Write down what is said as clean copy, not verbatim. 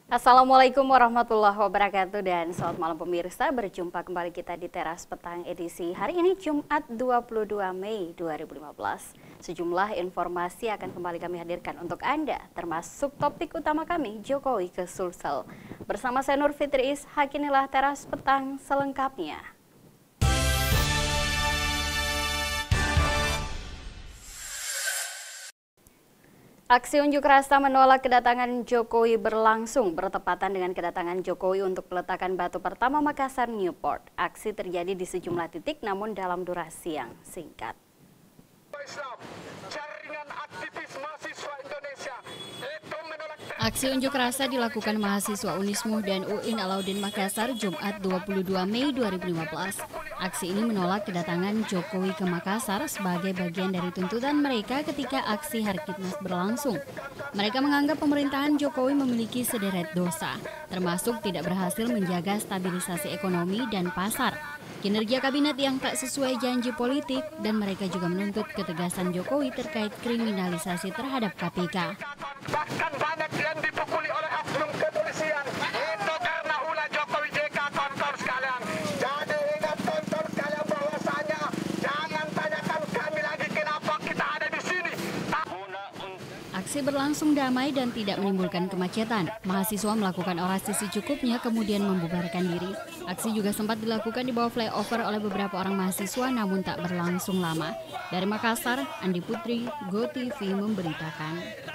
Assalamualaikum warahmatullahi wabarakatuh dan selamat malam pemirsa. Berjumpa kembali kita di Teras Petang edisi hari ini Jumat 22 Mei 2015. Sejumlah informasi akan kembali kami hadirkan untuk Anda, termasuk topik utama kami, Jokowi ke Sulsel. Bersama saya Nur Fitri Ishak, inilah Teras Petang selengkapnya. Aksi unjuk rasa menolak kedatangan Jokowi berlangsung bertepatan dengan kedatangan Jokowi untuk peletakan batu pertama Makassar Newport. Aksi terjadi di sejumlah titik namun dalam durasi yang singkat. Aksi unjuk rasa dilakukan mahasiswa Unismuh dan UIN Alauddin Makassar Jumat 22 Mei 2015. Aksi ini menolak kedatangan Jokowi ke Makassar sebagai bagian dari tuntutan mereka ketika aksi Harkitnas berlangsung. Mereka menganggap pemerintahan Jokowi memiliki sederet dosa, termasuk tidak berhasil menjaga stabilisasi ekonomi dan pasar, kinerja kabinet yang tak sesuai janji politik, dan mereka juga menuntut ketegasan Jokowi terkait kriminalisasi terhadap KPK. Bahkan banyak yang dipukuli oleh oknum kepolisian. Itu karena ulah Jokowi JK, tonton sekalian. Jadi ingat tonton sekalian bahwasanya jangan tanyakan kami lagi kenapa kita ada di sini. Aksi berlangsung damai dan tidak menimbulkan kemacetan. Mahasiswa melakukan orasi secukupnya kemudian membubarkan diri. Aksi juga sempat dilakukan di bawah flyover oleh beberapa orang mahasiswa namun tak berlangsung lama. Dari Makassar, Andi Putri, GoTV memberitakan.